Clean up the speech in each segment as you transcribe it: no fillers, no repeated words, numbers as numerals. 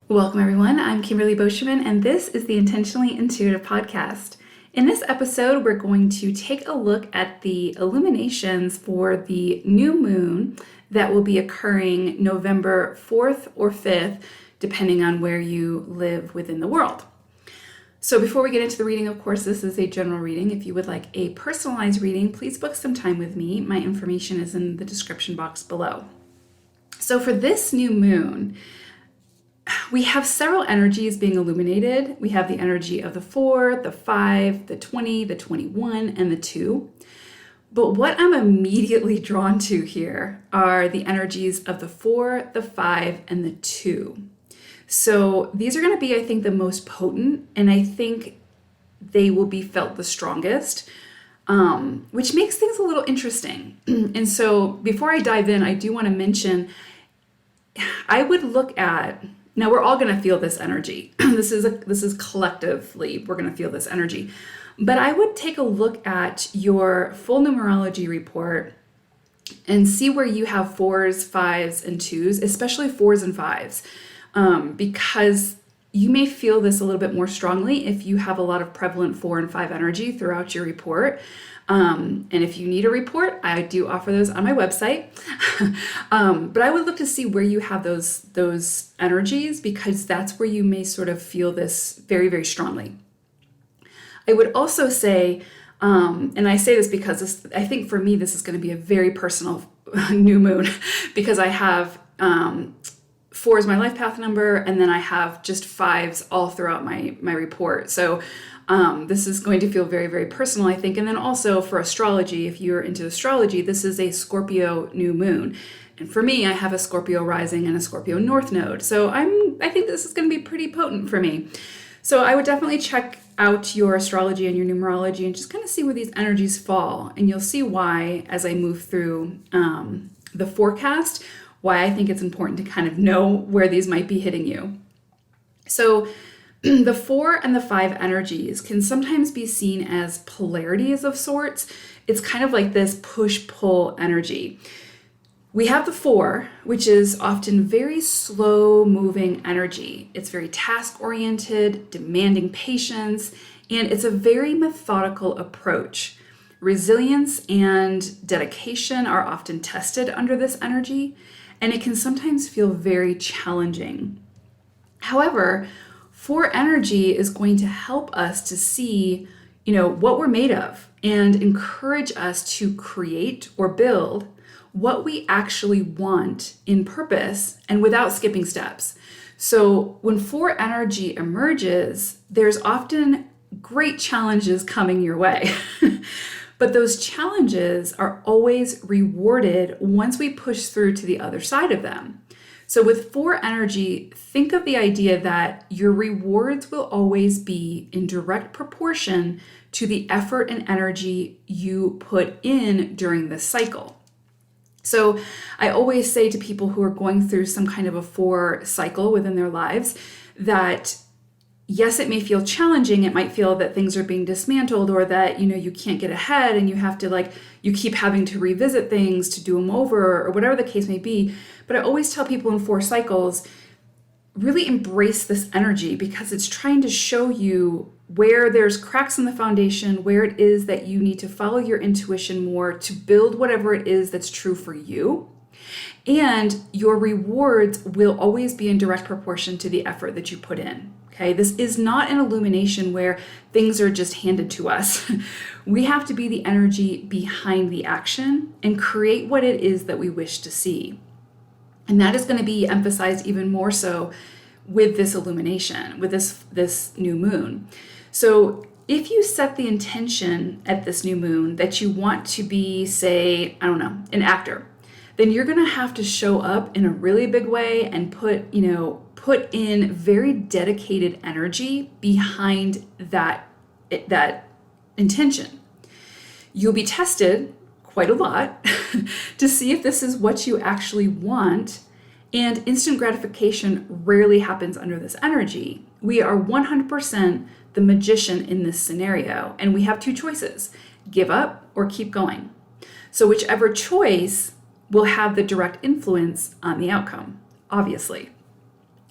Welcome, everyone. I'm Kimberly Boschman, and this is the Intentionally Intuitive Podcast. In this episode, we're going to take a look at the illuminations for the new moon that will be occurring November 4th or 5th, depending on where you live within the world. So before we get into the reading, of course, this is a general reading. If you would like a personalized reading, please book some time with me. My information is in the description box below. So for this new moon, we have several energies being illuminated. We have the energy of the 4, the 5, the 20, the 21, and the 2. But what I'm immediately drawn to here are the energies of the 4, the 5, and the 2. So these are going to be, I think, the most potent, and I think they will be felt the strongest, which makes things a little interesting. And so before I dive in, I do want to mention, I would look at, now we're all going to feel this energy. This is collectively, we're going to feel this energy. But I would take a look at your full numerology report and see where you have 4s, 5s, and 2s, especially 4s and 5s, because you may feel this a little bit more strongly if you have a lot of prevalent 4 and 5 energy throughout your report. And if you need a report, I do offer those on my website. But I would look to see where you have those energies, because that's where you may sort of feel this very, very strongly. I would also say, and I say this because I think for me, this is going to be a very personal new moon, because I have 4 is my life path number, and then I have just 5s all throughout my report. So this is going to feel very, very personal, I think. And then also for astrology, if you're into astrology, this is a Scorpio new moon. And for me, I have a Scorpio rising and a Scorpio north node. So I think this is going to be pretty potent for me. So I would definitely check out your astrology and your numerology and just kind of see where these energies fall. And you'll see why, as I move through the forecast, why I think it's important to kind of know where these might be hitting you. So the 4 and the 5 energies can sometimes be seen as polarities of sorts. It's kind of like this push-pull energy. We have the 4, which is often very slow-moving energy. It's very task-oriented, demanding patience, and it's a very methodical approach. Resilience and dedication are often tested under this energy, and it can sometimes feel very challenging. However, 4 energy is going to help us to see, what we're made of, and encourage us to create or build what we actually want in purpose and without skipping steps. So when 4 energy emerges, there's often great challenges coming your way. But those challenges are always rewarded once we push through to the other side of them. So with 4 energy, think of the idea that your rewards will always be in direct proportion to the effort and energy you put in during this cycle. So I always say to people who are going through some kind of a 4 cycle within their lives that yes, it may feel challenging. It might feel that things are being dismantled, or that, you can't get ahead and you have to you keep having to revisit things to do them over, or whatever the case may be. But I always tell people in 4 cycles, really embrace this energy, because it's trying to show you where there's cracks in the foundation, where it is that you need to follow your intuition more to build whatever it is that's true for you. And your rewards will always be in direct proportion to the effort that you put in. Okay, this is not an illumination where things are just handed to us. We have to be the energy behind the action and create what it is that we wish to see. And that is going to be emphasized even more so with this illumination, with this new moon. So if you set the intention at this new moon that you want to be, say, an actor, then you're going to have to show up in a really big way and put in very dedicated energy behind that intention. You'll be tested quite a lot to see if this is what you actually want, and instant gratification rarely happens under this energy. We are 100% the magician in this scenario, and we have 2 choices: give up or keep going. So whichever choice will have the direct influence on the outcome, obviously.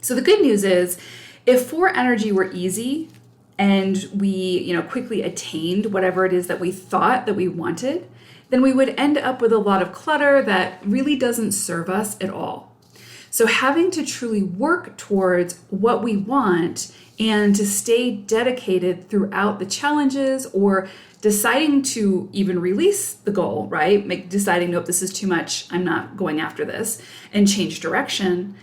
So the good news is, if 4 energy were easy and we, quickly attained whatever it is that we thought that we wanted, then we would end up with a lot of clutter that really doesn't serve us at all. So having to truly work towards what we want and to stay dedicated throughout the challenges, or deciding to even release the goal, right? Deciding, nope, this is too much, I'm not going after this, and change direction,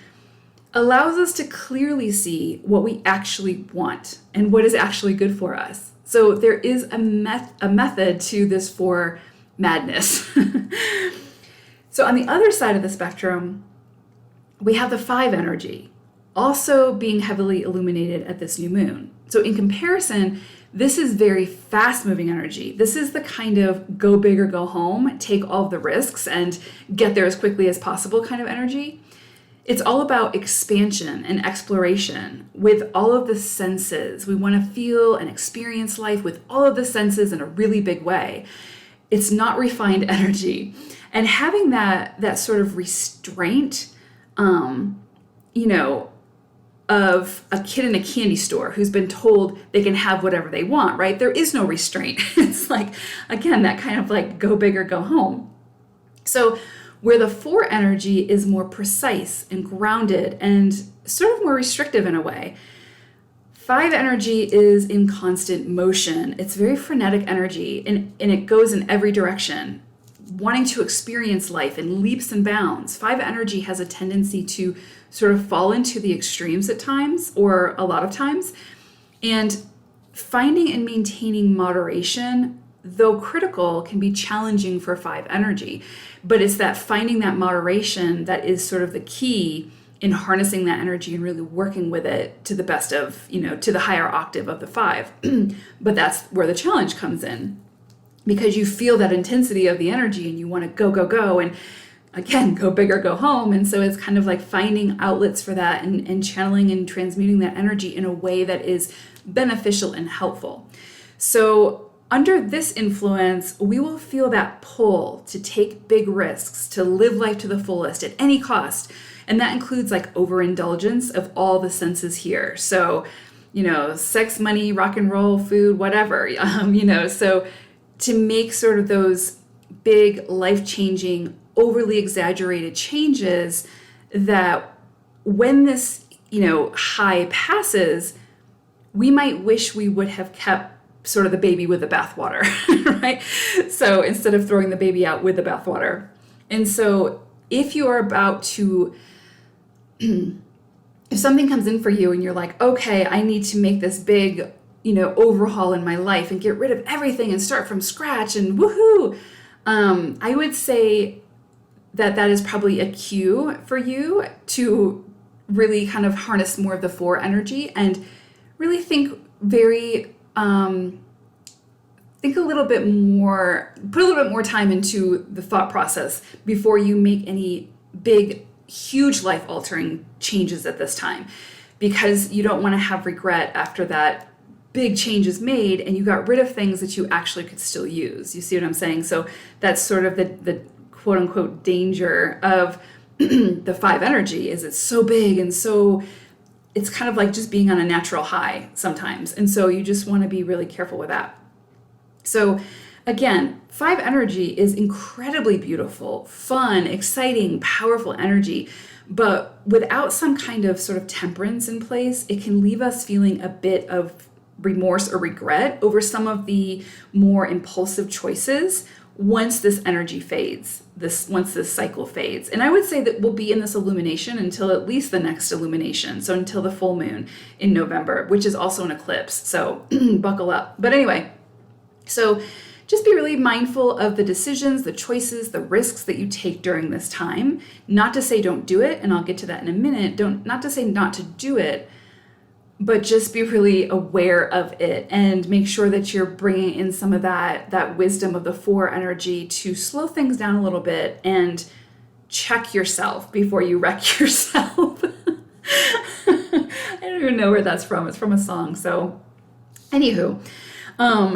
allows us to clearly see what we actually want and what is actually good for us. So there is a method to this 4 madness. So on the other side of the spectrum, we have the 5 energy, also being heavily illuminated at this new moon. So in comparison, this is very fast-moving energy. This is the kind of go big or go home, take all the risks and get there as quickly as possible kind of energy. It's all about expansion and exploration with all of the senses. We want to feel and experience life with all of the senses in a really big way. It's not refined energy. And having that sort of restraint, of a kid in a candy store who's been told they can have whatever they want, right? There is no restraint. It's like, again, that kind of like go big or go home. So where the 4 energy is more precise and grounded and sort of more restrictive in a way, 5 energy is in constant motion. It's very frenetic energy, and it goes in every direction, wanting to experience life in leaps and bounds. 5 energy has a tendency to sort of fall into the extremes at times, or a lot of times. And finding and maintaining moderation, though critical, can be challenging for 5 energy. But it's that finding that moderation that is sort of the key in harnessing that energy and really working with it to the best of, to the higher octave of the 5. But that's where the challenge comes in, because you feel that intensity of the energy and you want to go, go, go, and again, go big or go home. And so it's kind of like finding outlets for that and channeling and transmuting that energy in a way that is beneficial and helpful. So under this influence, we will feel that pull to take big risks, to live life to the fullest at any cost. And that includes like overindulgence of all the senses here. So, sex, money, rock and roll, food, whatever, so to make sort of those big life-changing, overly exaggerated changes that when this, high passes, we might wish we would have kept sort of the baby with the bathwater, right? So instead of throwing the baby out with the bathwater. And so if you are about to, if something comes in for you and you're like, okay, I need to make this big, overhaul in my life and get rid of everything and start from scratch and woohoo, I would say that is probably a cue for you to really kind of harness more of the 4 energy and really think think a little bit more, put a little bit more time into the thought process before you make any big, huge life-altering changes at this time, because you don't want to have regret after that big change is made and you got rid of things that you actually could still use. You see what I'm saying? So that's sort of the quote-unquote danger of the 5 energy, is it's so big and so it's kind of like just being on a natural high sometimes. And so you just want to be really careful with that. So again, 5 energy is incredibly beautiful, fun, exciting, powerful energy. But without some kind of sort of temperance in place, it can leave us feeling a bit of remorse or regret over some of the more impulsive choices once this energy fades, once this cycle fades. And I would say that we'll be in this illumination until at least the next illumination, so until the full moon in November, which is also an eclipse, so buckle up. But anyway, so just be really mindful of the decisions, the choices, the risks that you take during this time. Not to say don't do it, and I'll get to that in a minute. Not to say not to do it, but just be really aware of it and make sure that you're bringing in some of that wisdom of the 4 energy to slow things down a little bit and check yourself before you wreck yourself. I don't even know where that's from. It's from a song. So anywho,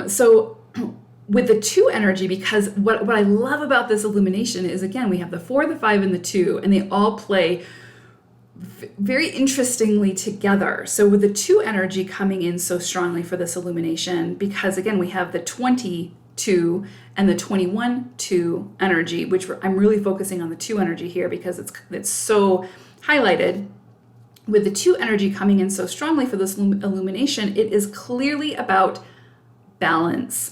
so with the 2 energy, because what I love about this illumination is, again, we have the 4, the 5, and the 2, and they all play very interestingly together. So with the 2 energy coming in so strongly for this illumination, because again, we have the 22 and the 21-2 energy, which I'm really focusing on the 2 energy here because it's so highlighted. With the 2 energy coming in so strongly for this illumination, it is clearly about balance.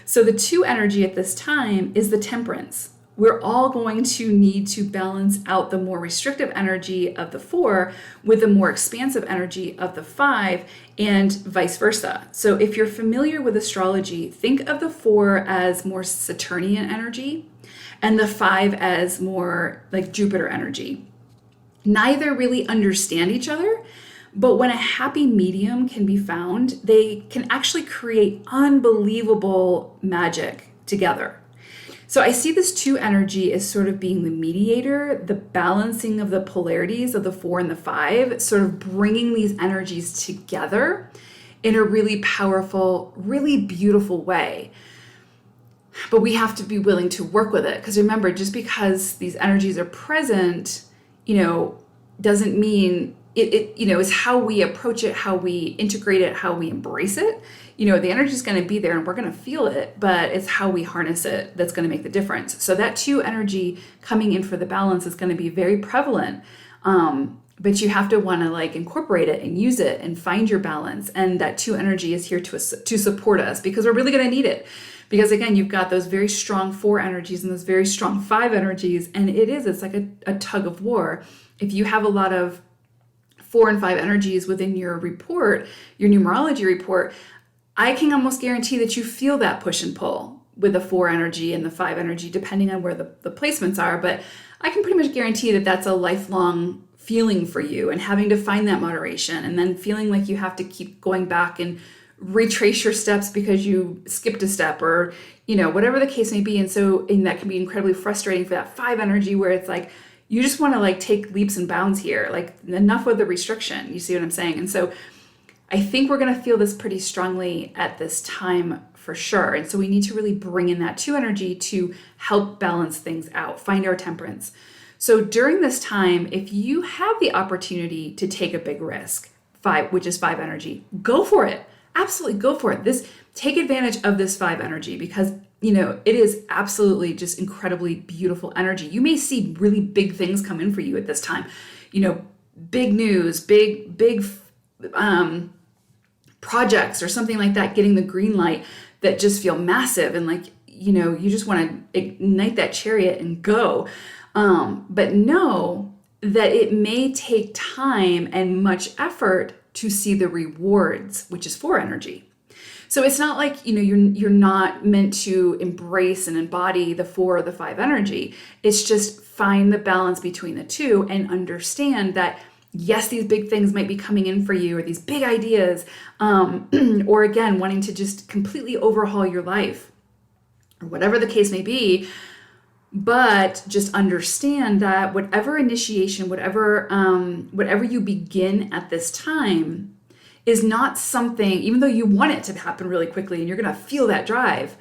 So the 2 energy at this time is the temperance. We're all going to need to balance out the more restrictive energy of the 4 with the more expansive energy of the 5, and vice versa. So if you're familiar with astrology, think of the 4 as more Saturnian energy and the 5 as more like Jupiter energy. Neither really understand each other, but when a happy medium can be found, they can actually create unbelievable magic together. So I see this 2 energy as sort of being the mediator, the balancing of the polarities of the 4 and the 5, sort of bringing these energies together in a really powerful, really beautiful way. But we have to be willing to work with it, because remember, just because these energies are present, doesn't mean it's how we approach it, how we integrate it, how we embrace it. The energy is going to be there and we're going to feel it, but it's how we harness it that's going to make the difference. So that 2 energy coming in for the balance is going to be very prevalent. But you have to want to incorporate it and use it and find your balance. And that 2 energy is here to support us, because we're really going to need it. Because again, you've got those very strong 4 energies and those very strong 5 energies. And it's like a tug of war. If you have a lot of 4 and 5 energies within your report, your numerology report, I can almost guarantee that you feel that push and pull with the 4 energy and the 5 energy, depending on where the placements are. But I can pretty much guarantee that that's a lifelong feeling for you, and having to find that moderation, and then feeling like you have to keep going back and retrace your steps because you skipped a step, or, whatever the case may be. And that can be incredibly frustrating for that 5 energy, where it's like, you just want to take leaps and bounds here, enough with the restriction. You see what I'm saying? And so I think we're going to feel this pretty strongly at this time for sure. And so we need to really bring in that 2 energy to help balance things out, find our temperance. So during this time, if you have the opportunity to take a big risk, 5, which is 5 energy, go for it. Absolutely go for it. Take advantage of this 5 energy, because it is absolutely just incredibly beautiful energy. You may see really big things come in for you at this time. Big news, big projects or something like that, getting the green light that just feel massive, and you just want to ignite that chariot and go. But know that it may take time and much effort to see the rewards, which is 4 energy. So it's not like, you're not meant to embrace and embody the 4 or the 5 energy. It's just find the balance between the 2 and understand that, yes, these big things might be coming in for you, or these big ideas, or again, wanting to just completely overhaul your life, or whatever the case may be. But just understand that whatever initiation, whatever you begin at this time is not something, even though you want it to happen really quickly and you're going to feel that drive,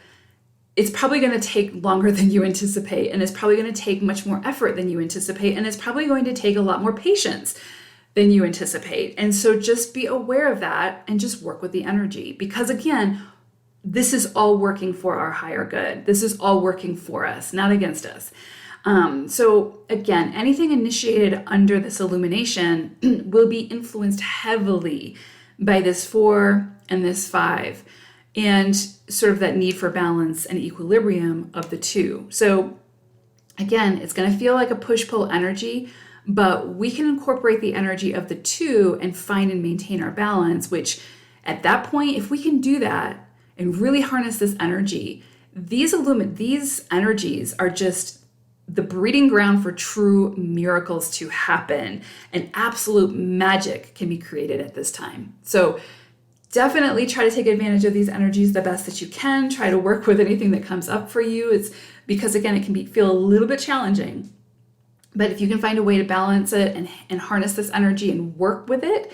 it's probably going to take longer than you anticipate, and it's probably going to take much more effort than you anticipate, and it's probably going to take a lot more patience than you anticipate. And so just be aware of that and just work with the energy, because again, this is all working for our higher good. This is all working for us, not against us. So again, anything initiated under this illumination will be influenced heavily by this 4 and this 5, and sort of that need for balance and equilibrium of the 2. So again, it's going to feel like a push-pull energy, but we can incorporate the energy of the 2 and find and maintain our balance, which at that point, if we can do that and really harness this energy, these energies are just the breeding ground for true miracles to happen, and absolute magic can be created at this time. So definitely try to take advantage of these energies the best that you can. Try to work with anything that comes up for you. It's because, again, it can feel a little bit challenging. But if you can find a way to balance it and harness this energy and work with it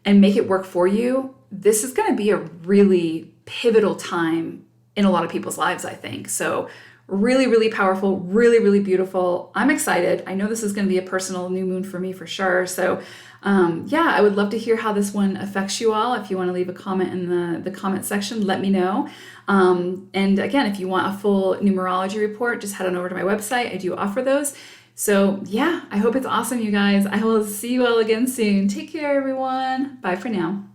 and make it work for you, this is going to be a really pivotal time in a lot of people's lives, I think. So Really, really powerful, really, really beautiful. I'm excited. I know this is going to be a personal new moon for me for sure. So yeah, I would love to hear how this one affects you all. If you want to leave a comment in the comment section, let me know. And again, if you want a full numerology report, just head on over to my website. I do offer those. So yeah, I hope it's awesome, you guys. I will see you all again soon. Take care, everyone. Bye for now.